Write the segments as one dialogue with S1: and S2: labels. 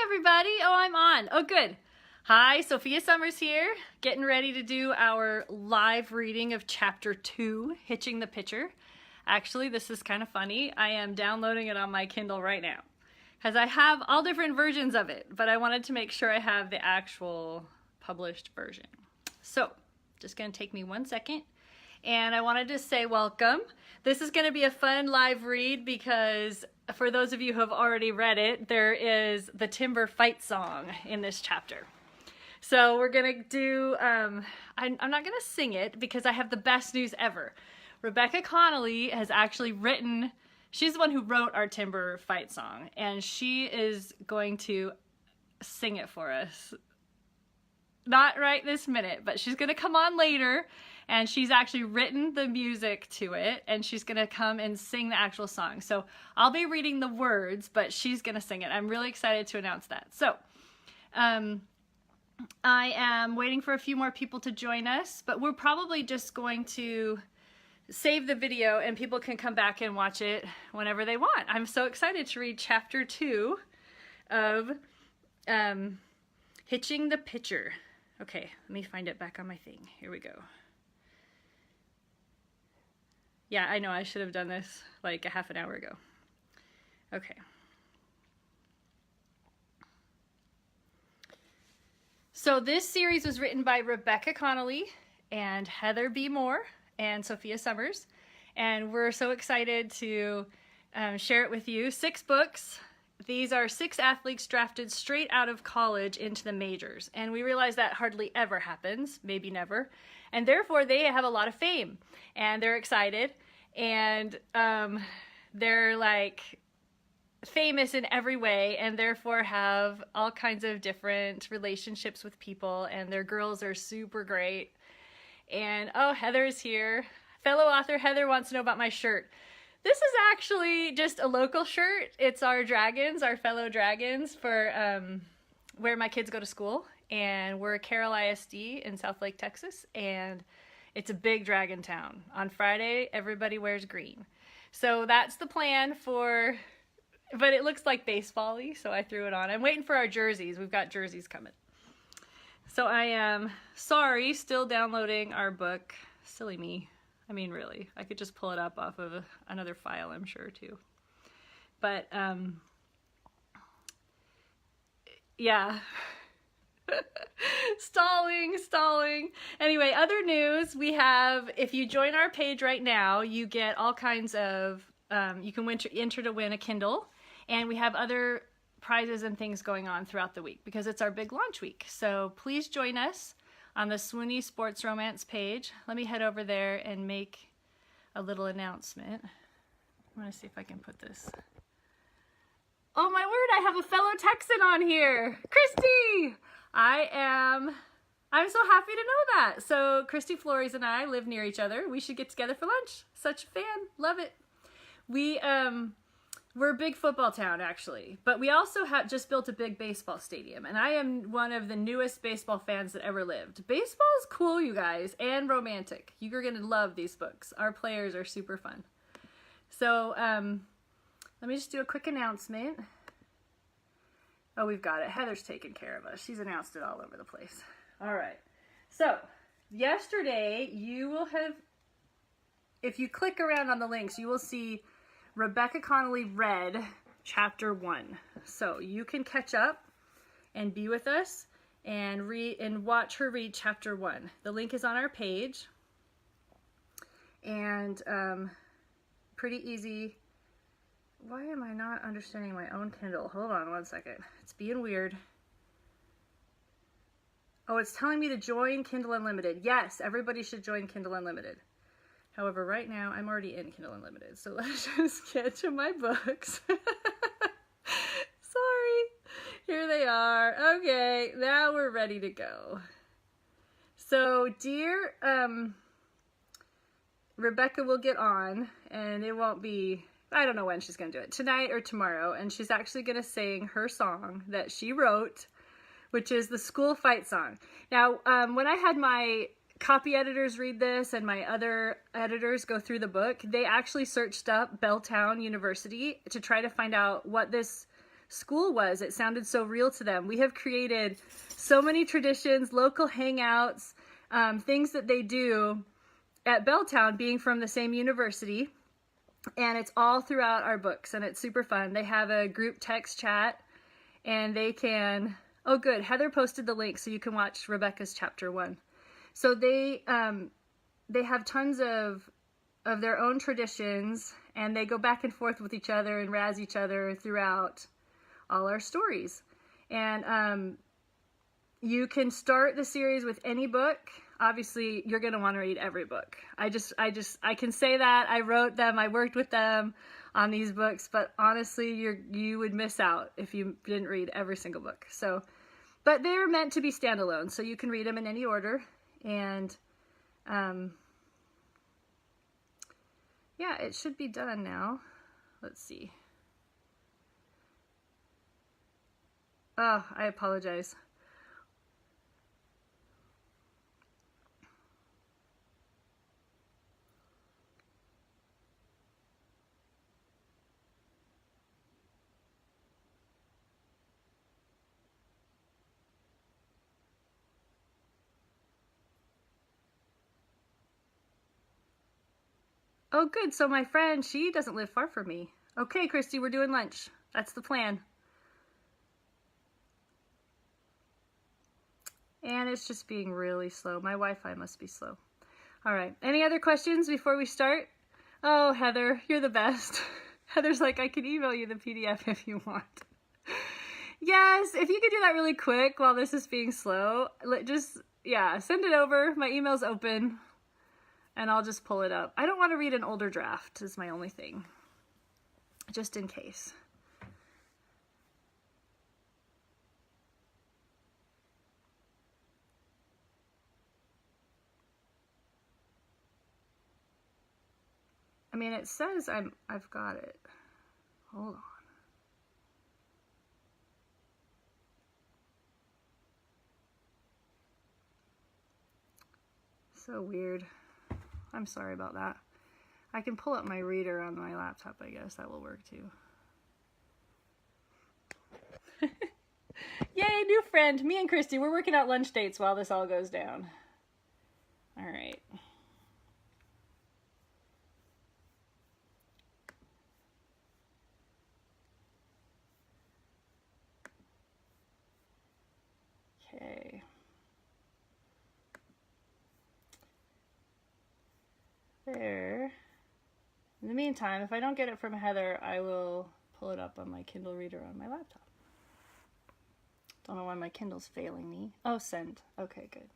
S1: everybody. Oh, I'm on. Oh, good. Hi, Sophia Summers here, getting ready to do our live reading of Chapter 2, Hitching the Pitcher. Actually, this is kind of funny. I am downloading it on my Kindle right now because I have all different versions of it, but I wanted to make sure I have the actual published version. So, just going to take me 1 second. And I wanted to say welcome. This is going to be a fun live read because for those of you who have already read it, there is the timber fight song in this chapter. So we're going to do, I'm not going to sing it because I have the best news ever. Rebecca Connolly has actually written, she's the one who wrote our timber fight song, and she is going to sing it for us. Not right this minute, but she's going to come on later, and she's actually written the music to it, and she's going to come and sing the actual song. So I'll be reading the words, but she's going to sing it. I'm really excited to announce that. So I am waiting for a few more people to join us, but we're probably just going to save the video and people can come back and watch it whenever they want. I'm so excited to read Chapter 2 of Hitching the Pitcher. Okay, let me find it back on my thing. Here we go. Yeah, I know I should have done this like a half an hour ago. Okay. So this series was written by Rebecca Connolly and Heather B. Moore and Sophia Summers. And we're so excited to share it with you. 6 books. These are 6 athletes drafted straight out of college into the majors. And we realize that hardly ever happens, maybe never. And therefore they have a lot of fame and they're excited. And they're like famous in every way and therefore have all kinds of different relationships with people, and their girls are super great. And oh, Heather's here. Fellow author Heather wants to know about my shirt. This is actually just a local shirt. It's our dragons, our fellow dragons, for where my kids go to school. And we're Carroll ISD in South Lake, Texas, and it's a big dragon town. On Friday, everybody wears green. So that's the plan for, but it looks like baseball-y, so I threw it on. I'm waiting for our jerseys. We've got jerseys coming. So I am, sorry, still downloading our book. Silly me. I mean, really, I could just pull it up off of another file, I'm sure, too. But, yeah. Stalling. Anyway, other news, we have, if you join our page right now, you get all kinds of, you can enter to win a Kindle, and we have other prizes and things going on throughout the week because it's our big launch week. So please join us on the Swoony Sports Romance page. Let me head over there and make a little announcement. I'm gonna see if I can put this. Oh my word, I have a fellow Texan on here. Christy! I'm so happy to know that. So Christy Flores and I live near each other. We should get together for lunch. Such a fan, love it. We're a big football town, actually, but we also have just built a big baseball stadium, and I am one of the newest baseball fans that ever lived. Baseball is cool, you guys, and romantic. You're gonna love these books. Our players are super fun. So let me just do a quick announcement. Oh, we've got it. Heather's taking care of us. She's announced it all over the place. All right. So yesterday you will have, if you click around on the links, you will see Rebecca Connolly read Chapter 1. So you can catch up and be with us and read and watch her read Chapter 1. The link is on our page. And pretty easy. Why am I not understanding my own Kindle? Hold on 1 second. It's being weird. Oh, it's telling me to join Kindle Unlimited. Yes, everybody should join Kindle Unlimited. However, right now, I'm already in Kindle Unlimited, so let's just get to my books. Sorry. Here they are. Okay, now we're ready to go. So, dear Rebecca will get on, and it won't be, I don't know when she's going to do it, tonight or tomorrow, and she's actually going to sing her song that she wrote, which is the school fight song. Now, when I had my copy editors read this and my other editors go through the book, they actually searched up Belltown University to try to find out what this school was. It sounded so real to them. We have created so many traditions, local hangouts, things that they do at Belltown, being from the same university. And it's all throughout our books, and it's super fun. They have a group text chat, and they can, oh good, Heather posted the link so you can watch Rebecca's chapter 1. So they have tons of their own traditions, and they go back and forth with each other and razz each other throughout all our stories. And you can start the series with any book. Obviously, you're going to want to read every book. I can say that. I wrote them. I worked with them on these books, but honestly, you would miss out if you didn't read every single book. So, but they're meant to be standalone, so you can read them in any order. And, yeah, it should be done now. Let's see. Oh, I apologize. Oh, good. So my friend, she doesn't live far from me. Okay, Christy, we're doing lunch. That's the plan. And it's just being really slow. My Wi-Fi must be slow. All right. Any other questions before we start? Oh, Heather, you're the best. Heather's like, I can email you the PDF if you want. Yes, if you could do that really quick while this is being slow, yeah, send it over. My email's open. And I'll just pull it up. I don't want to read an older draft is my only thing. Just in case. I mean, it says I've got it. Hold on. So weird. I'm sorry about that. I can pull up my reader on my laptop, I guess. That will work too. Yay, new friend. Me and Christy, we're working out lunch dates while this all goes down. All right. Okay. There. In the meantime, if I don't get it from Heather, I will pull it up on my Kindle reader on my laptop. Don't know why my Kindle's failing me. Oh, send. Okay, good.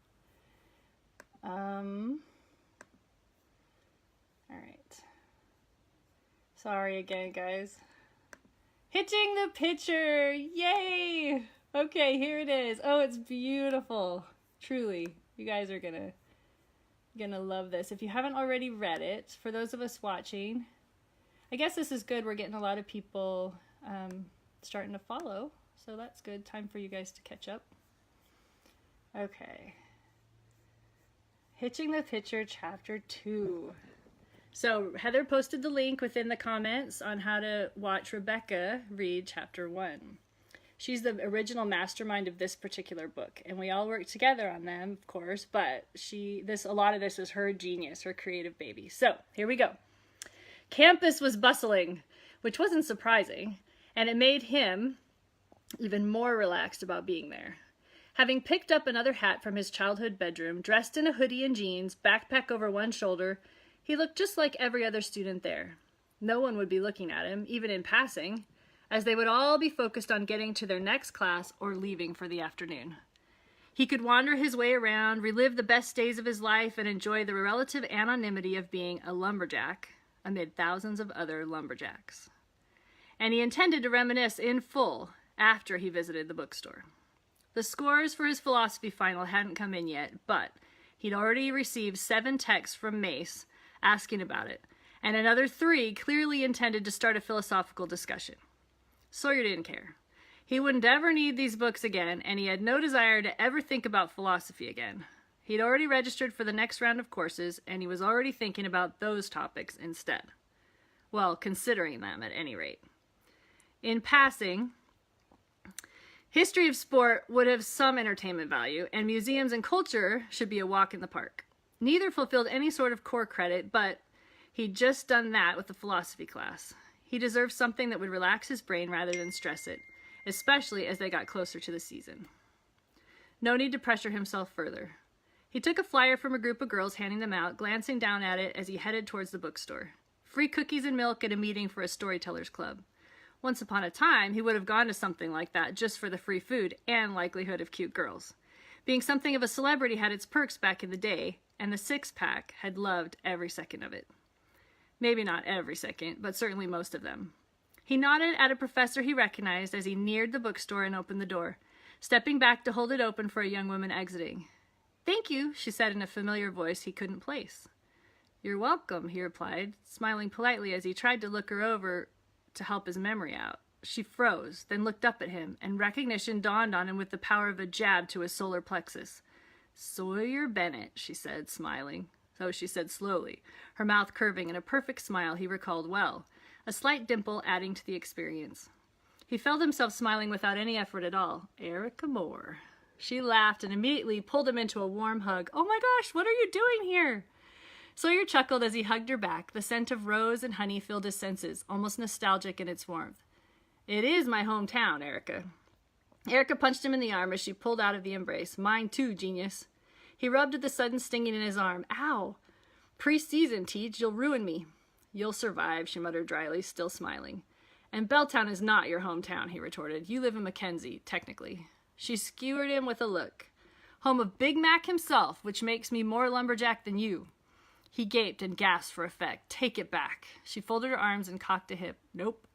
S1: All right. Sorry again, guys. Hitching the picture! Yay! Okay, here it is. Oh, it's beautiful. Truly, you guys are gonna love this. If you haven't already read it, for those of us watching, I guess this is good. We're getting a lot of people starting to follow, so that's good. Time for you guys to catch up. Okay. Hitching the Picture, Chapter 2. So Heather posted the link within the comments on how to watch Rebecca read Chapter 1. She's the original mastermind of this particular book, and we all work together on them, of course, but a lot of this is her genius, her creative baby. So, here we go. Campus was bustling, which wasn't surprising, and it made him even more relaxed about being there. Having picked up another hat from his childhood bedroom, dressed in a hoodie and jeans, backpack over one shoulder, he looked just like every other student there. No one would be looking at him, even in passing, as they would all be focused on getting to their next class or leaving for the afternoon. He could wander his way around, relive the best days of his life, and enjoy the relative anonymity of being a lumberjack amid thousands of other lumberjacks. And he intended to reminisce in full after he visited the bookstore. The scores for his philosophy final hadn't come in yet, but he'd already received 7 texts from Mace asking about it, and another 3 clearly intended to start a philosophical discussion. Sawyer didn't care. He wouldn't ever need these books again, and he had no desire to ever think about philosophy again. He'd already registered for the next round of courses, and he was already thinking about those topics instead. Well, considering them at any rate. In passing, History of sport would have some entertainment value, and museums and culture should be a walk in the park. Neither fulfilled any sort of core credit, but he'd just done that with the philosophy class. He deserved something that would relax his brain rather than stress it, especially as they got closer to the season. No need to pressure himself further. He took a flyer from a group of girls, handing them out, glancing down at it as he headed towards the bookstore. Free cookies and milk at a meeting for a storytellers club. Once upon a time, he would have gone to something like that just for the free food and likelihood of cute girls. Being something of a celebrity had its perks back in the day, and the six-pack had loved every second of it. Maybe not every second, but certainly most of them. He nodded at a professor he recognized as he neared the bookstore and opened the door, stepping back to hold it open for a young woman exiting. "Thank you," she said in a familiar voice he couldn't place. "You're welcome," he replied, smiling politely as he tried to look her over to help his memory out. She froze, then looked up at him, and recognition dawned on him with the power of a jab to his solar plexus. "Sawyer Bennett," she said, smiling. So she said slowly, her mouth curving in a perfect smile he recalled well, a slight dimple adding to the experience. He felt himself smiling without any effort at all. "Erica Moore." She laughed and immediately pulled him into a warm hug. "Oh my gosh, what are you doing here?" Sawyer chuckled as he hugged her back. The scent of rose and honey filled his senses, almost nostalgic in its warmth. "It is my hometown, Erica." Erica punched him in the arm as she pulled out of the embrace. "Mine too, genius." He rubbed at the sudden stinging in his arm. "Ow! Pre-season, Teach, you'll ruin me." "You'll survive," she muttered dryly, still smiling. "And Belltown is not your hometown," he retorted. "You live in Mackenzie, technically." She skewered him with a look. "Home of Big Mac himself, which makes me more lumberjack than you." He gaped and gasped for effect. "Take it back." She folded her arms and cocked a hip. "Nope."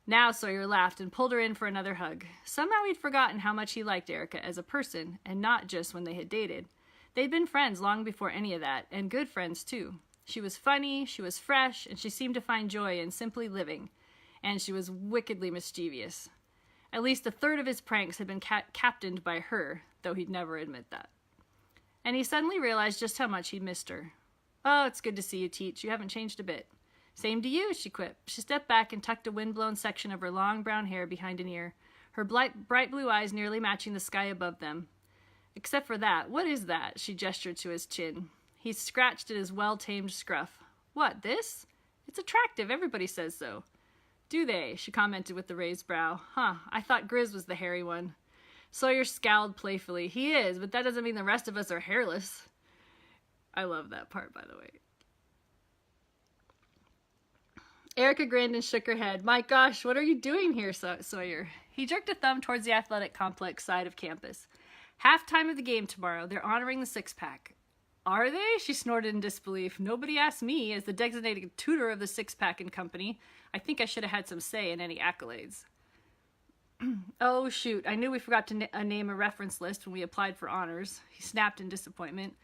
S1: Now Sawyer laughed and pulled her in for another hug. Somehow he'd forgotten how much he liked Erica as a person, and not just when they had dated. They'd been friends long before any of that, and good friends too. She was funny, she was fresh, and she seemed to find joy in simply living. And she was wickedly mischievous. At least a third of his pranks had been captained by her, though he'd never admit that. And he suddenly realized just how much he'd missed her. "Oh, it's good to see you, Teach. You haven't changed a bit." "Same to you," she quipped. She stepped back and tucked a wind-blown section of her long brown hair behind an ear, her bright blue eyes nearly matching the sky above them. "Except for that, what is that?" She gestured to his chin. He scratched at his well-tamed scruff. "What, this? It's attractive. Everybody says so." "Do they?" she commented with the raised brow. "Huh, I thought Grizz was the hairy one." Sawyer scowled playfully. "He is, but that doesn't mean the rest of us are hairless." I love that part, by the way. Erica grinned and shook her head. "My gosh, what are you doing here, Sawyer?" He jerked a thumb towards the athletic complex side of campus. "Halftime of the game tomorrow. They're honoring the six-pack." "Are they?" She snorted in disbelief. "Nobody asked me. As the designated tutor of the six-pack and company, I think I should have had some say in any accolades." "Oh, shoot. I knew we forgot to name a reference list when we applied for honors." He snapped in disappointment.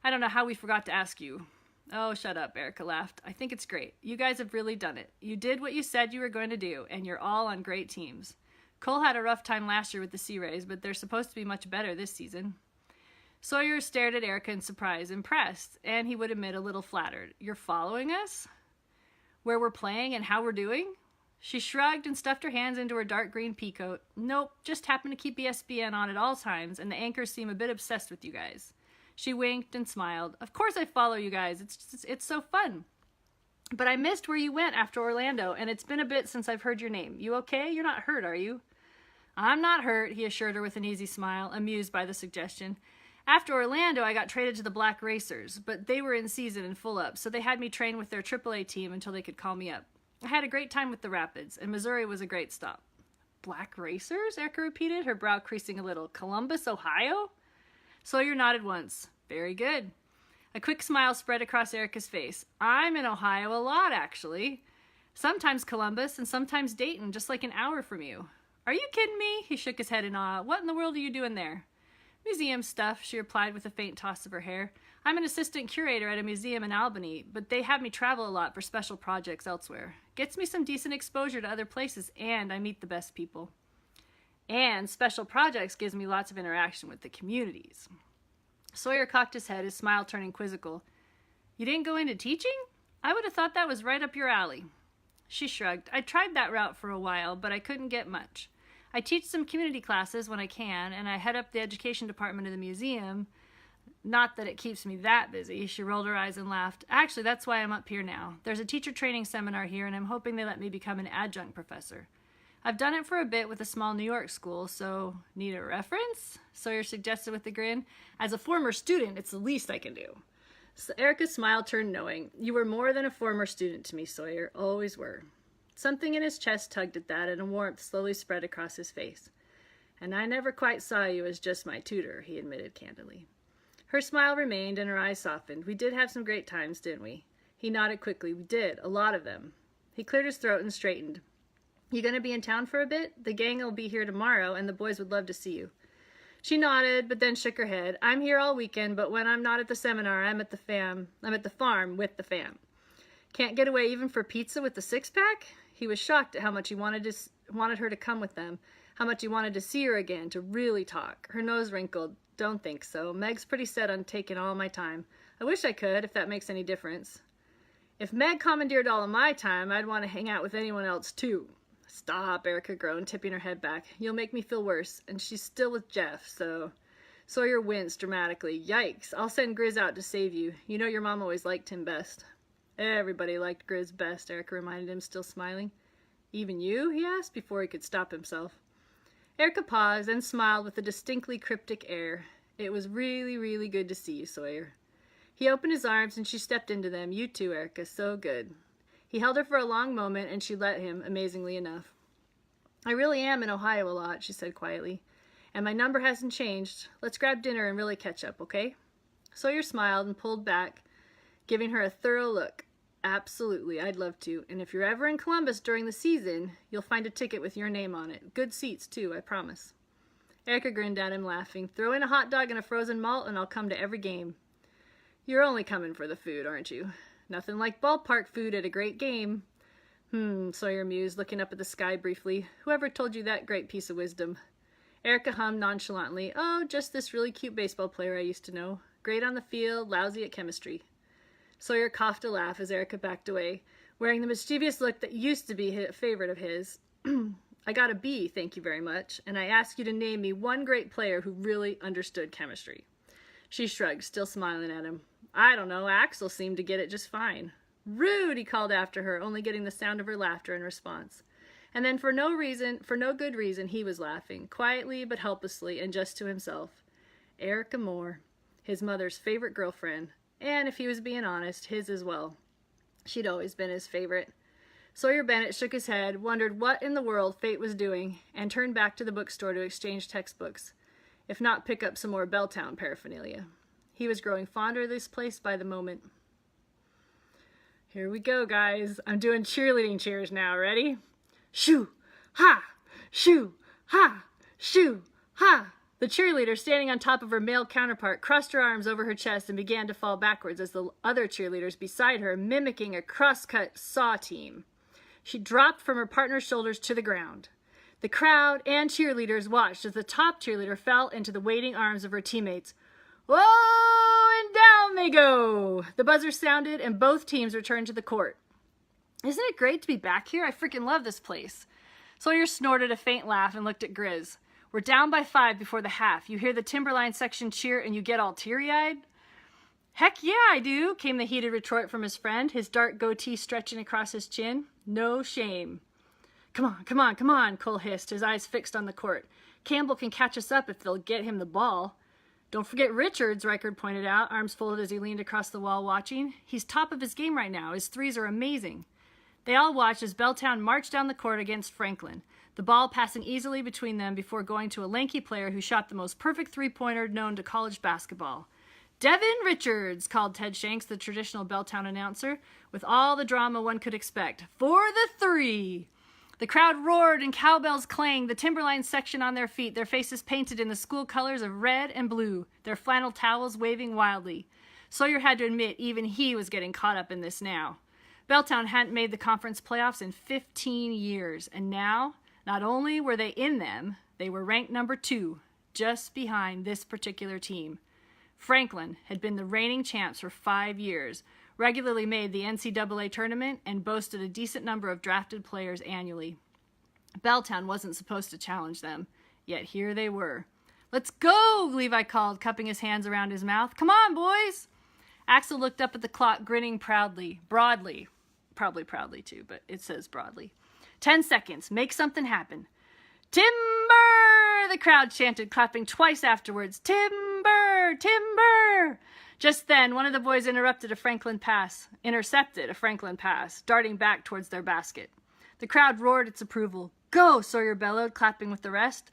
S1: "I don't know how we forgot to ask you." "Oh, shut up," Erica laughed. "I think it's great. You guys have really done it. You did what you said you were going to do, and you're all on great teams. Cole had a rough time last year with the Sea Rays, but they're supposed to be much better this season." Sawyer stared at Erica in surprise, impressed, and he would admit a little flattered. "You're following us? Where we're playing and how we're doing?" She shrugged and stuffed her hands into her dark green peacoat. "Nope, just happen to keep ESPN on at all times, and the anchors seem a bit obsessed with you guys." She winked and smiled. "Of course I follow you guys. It's so fun. But I missed where you went after Orlando, and it's been a bit since I've heard your name. You okay? You're not hurt, are you?" "I'm not hurt," he assured her with an easy smile, amused by the suggestion. "After Orlando, I got traded to the Black Racers, but they were in season and full up, so they had me train with their AAA team until they could call me up. I had a great time with the Rapids, and Missouri was a great stop." "Black Racers?" Erica repeated, her brow creasing a little. "Columbus, Ohio?" Sawyer nodded once. "Very good." A quick smile spread across Erica's face. "I'm in Ohio a lot, actually. Sometimes Columbus and sometimes Dayton, just like an hour from you." "Are you kidding me?" He shook his head in awe. "What in the world are you doing there?" "Museum stuff," she replied with a faint toss of her hair. "I'm an assistant curator at a museum in Albany, but they have me travel a lot for special projects elsewhere. Gets me some decent exposure to other places, and I meet the best people. And special projects gives me lots of interaction with the communities." Sawyer cocked his head, his smile turning quizzical. "You didn't go into teaching? I would have thought that was right up your alley." She shrugged. "I tried that route for a while, but I couldn't get much. I teach some community classes when I can, and I head up the education department of the museum. Not that it keeps me that busy. She rolled her eyes and laughed. Actually, that's why I'm up here now. There's a teacher training seminar here, and I'm hoping they let me become an adjunct professor. I've done it for a bit with a small New York school, so need a reference? Sawyer suggested with a grin. As a former student, it's the least I can do. So Erica's smile turned knowing. You were more than a former student to me, Sawyer. Always were. Something in his chest tugged at that, and a warmth slowly spread across his face. And I never quite saw you as just my tutor, he admitted candidly. Her smile remained, and her eyes softened. We did have some great times, didn't we? He nodded quickly. We did. A lot of them. He cleared his throat and straightened. You going to be in town for a bit? The gang will be here tomorrow, and the boys would love to see you. She nodded, but then shook her head. I'm here all weekend, but when I'm not at the seminar, I'm at the farm with the fam. Can't get away even for pizza with the six-pack? He was shocked at how much he wanted her to come with them, how much he wanted to see her again, to really talk. Her nose wrinkled. Don't think so. Meg's pretty set on taking all my time. I wish I could, if that makes any difference. If Meg commandeered all of my time, I'd want to hang out with anyone else too. Stop, Erica groaned, tipping her head back. You'll make me feel worse, and she's still with Jeff, so... Sawyer winced dramatically. Yikes, I'll send Grizz out to save you. You know your mom always liked him best. Everybody liked Grizz best, Erica reminded him, still smiling. Even you? He asked, before he could stop himself. Erica paused and smiled with a distinctly cryptic air. It was really, really good to see you, Sawyer. He opened his arms and she stepped into them. You too, Erica, so good. He held her for a long moment, and she let him, amazingly enough. I really am in Ohio a lot, she said quietly. And my number hasn't changed. Let's grab dinner and really catch up, okay? Sawyer smiled and pulled back, giving her a thorough look. Absolutely, I'd love to. And if you're ever in Columbus during the season, you'll find a ticket with your name on it. Good seats, too, I promise. Erica grinned at him, laughing. Throw in a hot dog and a frozen malt, and I'll come to every game. You're only coming for the food, aren't you? Nothing like ballpark food at a great game. Sawyer mused, looking up at the sky briefly. Whoever told you that great piece of wisdom? Erica hummed nonchalantly. Oh, just this really cute baseball player I used to know. Great on the field, lousy at chemistry. Sawyer coughed a laugh as Erica backed away, wearing the mischievous look that used to be a favorite of his. I got a B, thank you very much, and I ask you to name me one great player who really understood chemistry. She shrugged, still smiling at him. I don't know, Axel seemed to get it just fine. Rude, he called after her, only getting the sound of her laughter in response. And then for no good reason, he was laughing, quietly but helplessly, and just to himself. Erica Moore, his mother's favorite girlfriend, and if he was being honest, his as well. She'd always been his favorite. Sawyer Bennett shook his head, wondered what in the world fate was doing, and turned back to the bookstore to exchange textbooks, if not pick up some more Belltown paraphernalia. He was growing fonder of this place by the moment. Here we go, guys. I'm doing cheerleading cheers now. Ready? Shoo! Ha! Shoo! Ha! Shoo! Ha! The cheerleader, standing on top of her male counterpart, crossed her arms over her chest and began to fall backwards as the other cheerleaders beside her, mimicking a cross-cut saw team. She dropped from her partner's shoulders to the ground. The crowd and cheerleaders watched as the top cheerleader fell into the waiting arms of her teammates. Whoa! And down they go! The buzzer sounded, and both teams returned to the court. Isn't it great to be back here? I freaking love this place. Sawyer snorted a faint laugh and looked at Grizz. We're down by 5 before the half. You hear the Timberline section cheer and you get all teary-eyed? Heck yeah, I do, came the heated retort from his friend, his dark goatee stretching across his chin. No shame. Come on, come on, come on, Cole hissed, his eyes fixed on the court. Campbell can catch us up if they'll get him the ball. Don't forget Richards, Reichard pointed out, arms folded as he leaned across the wall watching. He's top of his game right now. His threes are amazing. They all watched as Belltown marched down the court against Franklin, the ball passing easily between them before going to a lanky player who shot the most perfect three-pointer known to college basketball. Devin Richards, called Ted Shanks, the traditional Belltown announcer, with all the drama one could expect. For the three! The crowd roared and cowbells clanged, the Timberline section on their feet, their faces painted in the school colors of red and blue, their flannel towels waving wildly. Sawyer had to admit even he was getting caught up in this now. Belltown hadn't made the conference playoffs in 15 years, and now, not only were they in them, they were ranked number 2, just behind this particular team. Franklin had been the reigning champs for 5 years, regularly made the NCAA tournament, and boasted a decent number of drafted players annually. Belltown wasn't supposed to challenge them, yet here they were. "Let's go," Levi called, cupping his hands around his mouth. "Come on, boys." Axel looked up at the clock, grinning broadly. Probably proudly too, but it says broadly. 10 seconds. Make something happen. "Timber!" the crowd chanted, clapping twice afterwards. "Timber! Timber!" Just then, one of the boys intercepted a Franklin pass, darting back towards their basket. The crowd roared its approval. "Go!" Sawyer bellowed, clapping with the rest.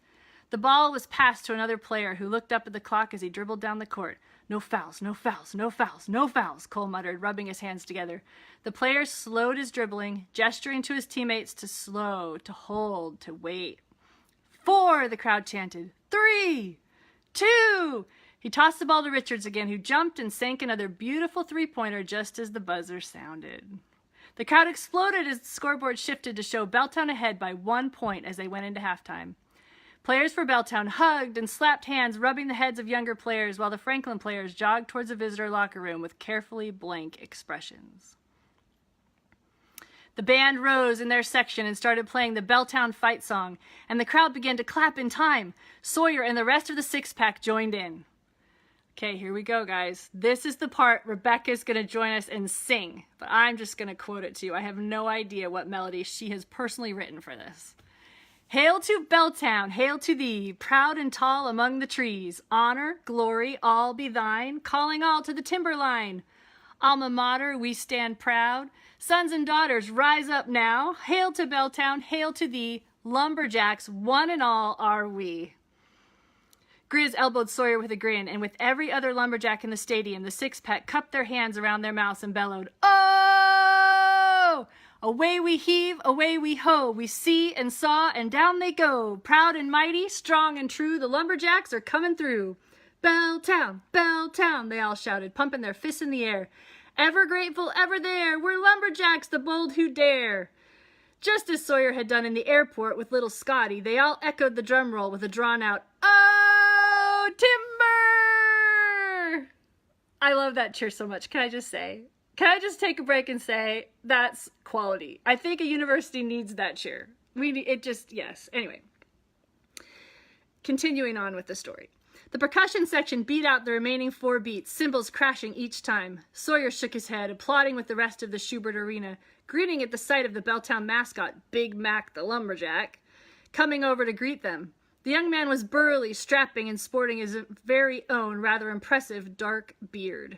S1: The ball was passed to another player who looked up at the clock as he dribbled down the court. "No fouls, no fouls, no fouls, no fouls," Cole muttered, rubbing his hands together. The player slowed his dribbling, gesturing to his teammates to slow, to hold, to wait. 4, the crowd chanted. 3, 2. He tossed the ball to Richards again, who jumped and sank another beautiful three-pointer just as the buzzer sounded. The crowd exploded as the scoreboard shifted to show Belltown ahead by 1 point as they went into halftime. Players for Belltown hugged and slapped hands, rubbing the heads of younger players, while the Franklin players jogged towards the visitor locker room with carefully blank expressions. The band rose in their section and started playing the Belltown fight song, and the crowd began to clap in time. Sawyer and the rest of the six-pack joined in. Okay, here we go, guys. This is the part Rebecca's going to join us and sing, but I'm just going to quote it to you. I have no idea what melody she has personally written for this. "Hail to Belltown, hail to thee, proud and tall among the trees. Honor, glory, all be thine, calling all to the timberline. Alma mater, we stand proud. Sons and daughters, rise up now. Hail to Belltown, hail to thee. Lumberjacks, one and all are we." Grizz elbowed Sawyer with a grin, and with every other lumberjack in the stadium, the six-pack cupped their hands around their mouths and bellowed, "Oh! Away we heave, away we hoe, we see and saw, and down they go. Proud and mighty, strong and true, the lumberjacks are coming through. Belltown, Belltown," they all shouted, pumping their fists in the air. "Ever grateful, ever there, we're lumberjacks, the bold who dare." Just as Sawyer had done in the airport with little Scotty, they all echoed the drum roll with a drawn-out, "Oh, timber!" I love that cheer so much. Can I just take a break and say, that's quality. I think a university needs that cheer. Yes. Anyway. Continuing on with the story. The percussion section beat out the remaining 4 beats, cymbals crashing each time. Sawyer shook his head, applauding with the rest of the Schubert Arena, grinning at the sight of the Belltown mascot, Big Mac the Lumberjack, coming over to greet them. The young man was burly, strapping, and sporting his very own rather impressive dark beard.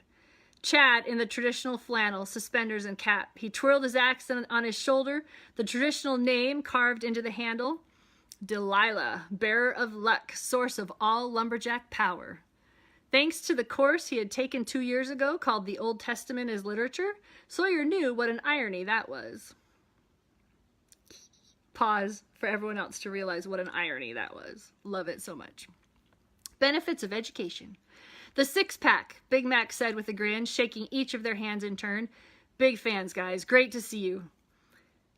S1: Chad in the traditional flannel, suspenders, and cap. He twirled his axe on his shoulder, the traditional name carved into the handle. Delilah, bearer of luck, source of all lumberjack power. Thanks to the course he had taken 2 years ago called The Old Testament as Literature, Sawyer knew what an irony that was. Pause for everyone else to realize what an irony that was. Love it so much. Benefits of education. "The six-pack," Big Mac said with a grin, shaking each of their hands in turn. "Big fans, guys. Great to see you."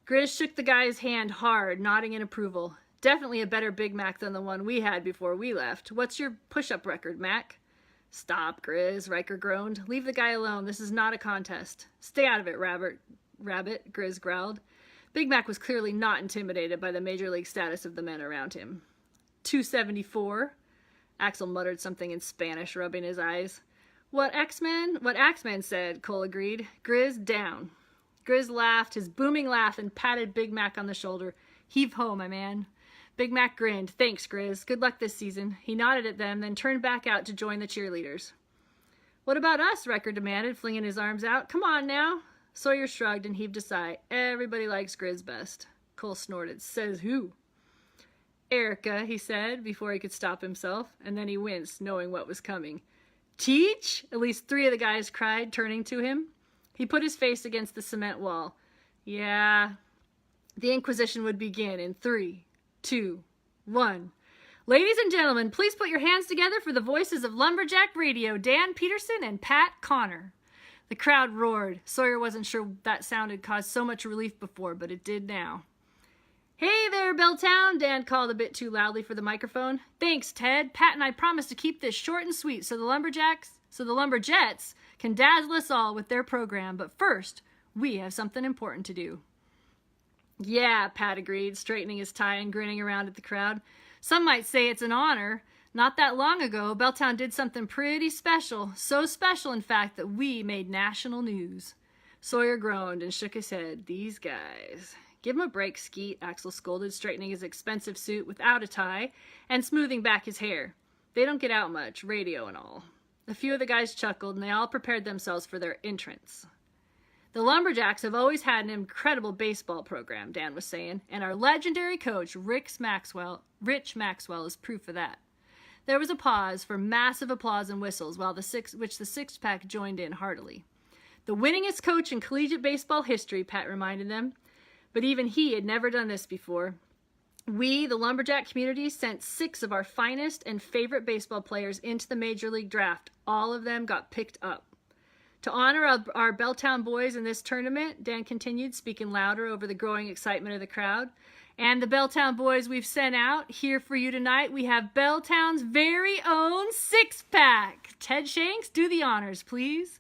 S1: Grizz shook the guy's hand hard, nodding in approval. "Definitely a better Big Mac than the one we had before we left. What's your push-up record, Mac?" "Stop, Grizz," Riker groaned. "Leave the guy alone. This is not a contest." "Stay out of it, Rabbit," Grizz growled. Big Mac was clearly not intimidated by the major league status of the men around him. 274. Axel muttered something in Spanish, rubbing his eyes. What Axeman said," Cole agreed. "Grizz, down." Grizz laughed, his booming laugh, and patted Big Mac on the shoulder. "Heave ho, my man." Big Mac grinned. "Thanks, Grizz. Good luck this season." He nodded at them, then turned back out to join the cheerleaders. "What about us?" Riker demanded, flinging his arms out. "Come on now." Sawyer shrugged and heaved a sigh. "Everybody likes Grizz best." Cole snorted. "Says who?" "Erica," he said, before he could stop himself, and then he winced, knowing what was coming. "Teach?" At least 3 of the guys cried, turning to him. He put his face against the cement wall. "Yeah." The Inquisition would begin in 3, 2, 1. "Ladies and gentlemen, please put your hands together for the voices of Lumberjack Radio, Dan Peterson and Pat Connor." The crowd roared. Sawyer wasn't sure that sound had caused so much relief before, but it did now. "Hey there, Belltown," Dan called a bit too loudly for the microphone. "Thanks, Ted. Pat and I promised to keep this short and sweet so the Lumberjets can dazzle us all with their program. But first, we have something important to do." Yeah, Pat agreed, straightening his tie and grinning around at the crowd. Some might say it's an honor. Not that long ago, Belltown did something pretty special. So special, in fact, that we made national news. Sawyer groaned and shook his head. These guys. Give him a break, Skeet, Axel scolded, straightening his expensive suit without a tie and smoothing back his hair. They don't get out much, radio and all. A few of the guys chuckled, and they all prepared themselves for their entrance. The Lumberjacks have always had an incredible baseball program, Dan was saying, and our legendary coach, Rich Maxwell, is proof of that. There was a pause for massive applause and whistles, which the six-pack joined in heartily. The winningest coach in collegiate baseball history, Pat reminded them. But even he had never done this before. We, the Lumberjack community, sent 6 of our finest and favorite baseball players into the Major League Draft. All of them got picked up. To honor our Belltown boys in this tournament, Dan continued, speaking louder over the growing excitement of the crowd. And the Belltown boys we've sent out here for you tonight, we have Belltown's very own six-pack. Ted Shanks, do the honors, please.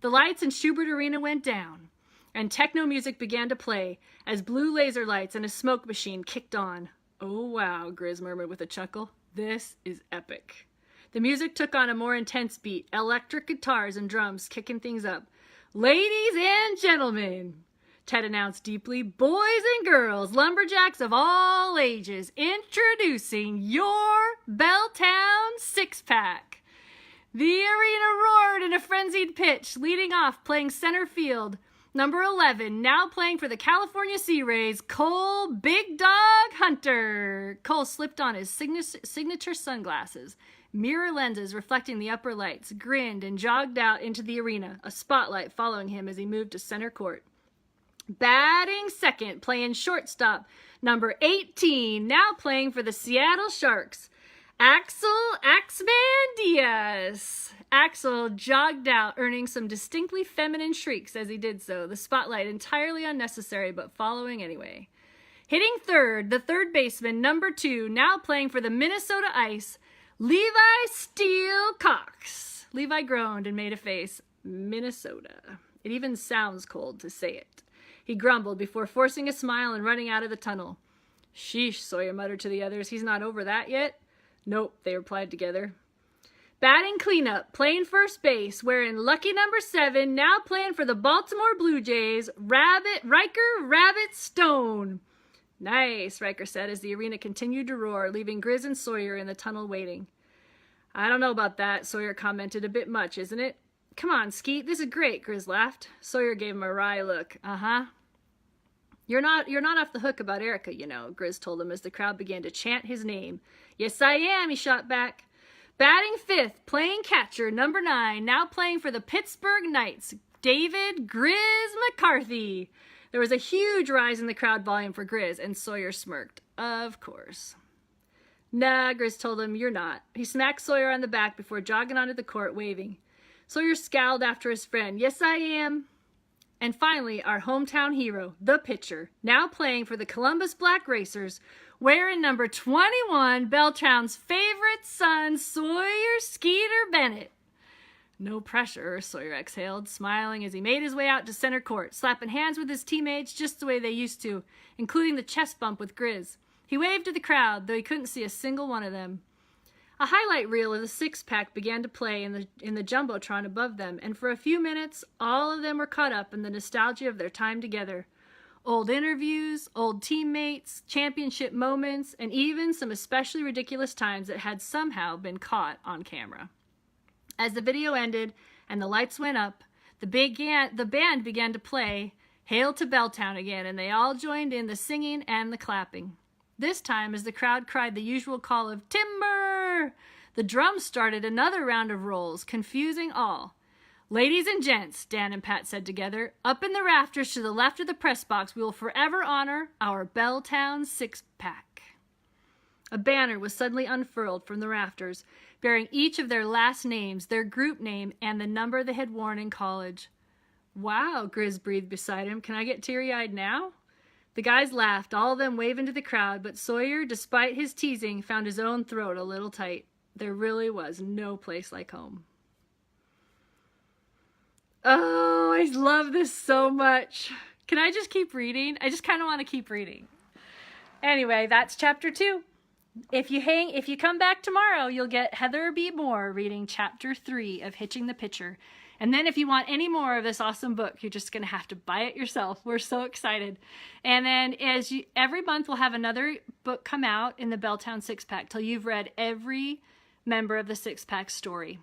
S1: The lights in Schubert Arena went down, and techno music began to play as blue laser lights and a smoke machine kicked on. Oh wow, Grizz murmured with a chuckle. This is epic. The music took on a more intense beat, electric guitars and drums kicking things up. Ladies and gentlemen, Ted announced deeply, boys and girls, lumberjacks of all ages, introducing your Belltown six-pack. The arena roared in a frenzied pitch, leading off playing center field. Number 11, now playing for the California Sea Rays, Cole Big Dog Hunter. Cole slipped on his signature sunglasses, mirror lenses reflecting the upper lights, grinned and jogged out into the arena, a spotlight following him as he moved to center court. Batting second, playing shortstop, number 18, now playing for the Seattle Sharks, Axel Axman Diaz. Axel jogged out, earning some distinctly feminine shrieks as he did so, the spotlight entirely unnecessary but following anyway. Hitting third, the third baseman, number 2, now playing for the Minnesota Ice, Levi Steele Cox. Levi groaned and made a face. Minnesota. It even sounds cold to say it. He grumbled before forcing a smile and running out of the tunnel. Sheesh, Sawyer muttered to the others. He's not over that yet? Nope, they replied together. Batting cleanup, playing first base, wearing lucky number 7, now playing for the Baltimore Blue Jays, Riker Rabbit Stone. Nice, Riker said as the arena continued to roar, leaving Grizz and Sawyer in the tunnel waiting. I don't know about that, Sawyer commented. A bit much, isn't it? Come on, Skeet, this is great, Grizz laughed. Sawyer gave him a wry look. Uh-huh. You're not off the hook about Erica, you know, Grizz told him as the crowd began to chant his name. Yes, I am, he shot back. Batting fifth, playing catcher, number 9, now playing for the Pittsburgh Knights, David Grizz McCarthy. There was a huge rise in the crowd volume for Grizz, and Sawyer smirked. Of course. Nah, Grizz told him, you're not. He smacked Sawyer on the back before jogging onto the court, waving. Sawyer scowled after his friend. Yes, I am. And finally, our hometown hero, the pitcher, now playing for the Columbus Black Racers, wearing number 21, Belltown's favorite son, Sawyer Skeeter Bennett. No pressure, Sawyer exhaled, smiling as he made his way out to center court, slapping hands with his teammates just the way they used to, including the chest bump with Grizz. He waved to the crowd, though he couldn't see a single one of them. A highlight reel of the six-pack began to play in the jumbotron above them, and for a few minutes, all of them were caught up in the nostalgia of their time together. Old interviews, old teammates, championship moments, and even some especially ridiculous times that had somehow been caught on camera. As the video ended and the lights went up, the band began to play Hail to Belltown again, and they all joined in the singing and the clapping. This time, as the crowd cried the usual call of timber, the drums started another round of rolls, confusing all. Ladies and gents, Dan and Pat said together, up in the rafters to the left of the press box, we will forever honor our Belltown six-pack. A banner was suddenly unfurled from the rafters, bearing each of their last names, their group name, and the number they had worn in college. Wow, Grizz breathed beside him. Can I get teary-eyed now? The guys laughed, all of them waving to the crowd, but Sawyer, despite his teasing, found his own throat a little tight. There really was no place like home. Oh, I love this so much. Can I just keep reading? I just kind of want to keep reading. Anyway, that's chapter 2. If you come back tomorrow, you'll get Heather B. Moore reading chapter 3 of Hitching the Pitcher. And then if you want any more of this awesome book, you're just going to have to buy it yourself. We're so excited. And then every month we'll have another book come out in the Belltown 6-pack till you've read every member of the 6-pack story.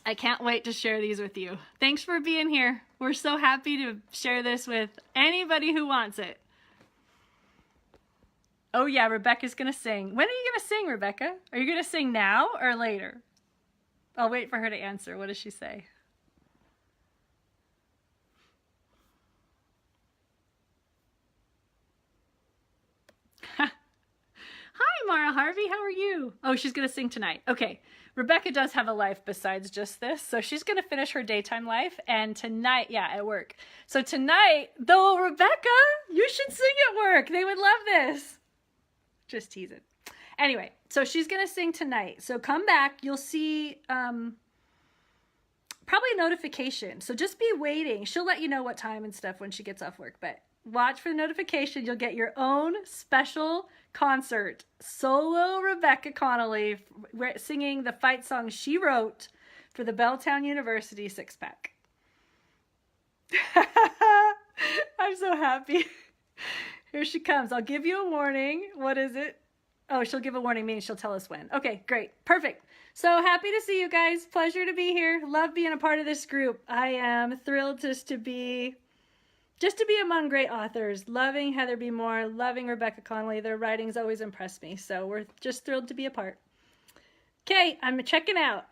S1: I can't wait to share these with you. Thanks for being here. We're so happy to share this with anybody who wants it. Oh yeah, Rebecca's going to sing. When are you going to sing, Rebecca? Are you going to sing now or later? I'll wait for her to answer. What does she say? Hi, Mara Harvey. How are you? Oh, she's going to sing tonight. Okay. Rebecca does have a life besides just this. So she's going to finish her daytime life. And tonight, yeah, at work. So tonight, though, Rebecca, you should sing at work. They would love this. Just teasing. Anyway, so she's going to sing tonight. So come back. You'll see probably a notification. So just be waiting. She'll let you know what time and stuff when she gets off work. But watch for the notification. You'll get your own special concert. Solo Rebecca Connolly singing the fight song she wrote for the Belltown University 6-pack. I'm so happy. Here she comes. I'll give you a warning. What is it? Oh, she'll give a warning, meaning she'll tell us when. Okay, great. Perfect. So happy to see you guys. Pleasure to be here. Love being a part of this group. I am thrilled just to be among great authors. Loving Heather B. Moore, loving Rebecca Connolly. Their writings always impress me. So we're just thrilled to be a part. Okay, I'm checking out.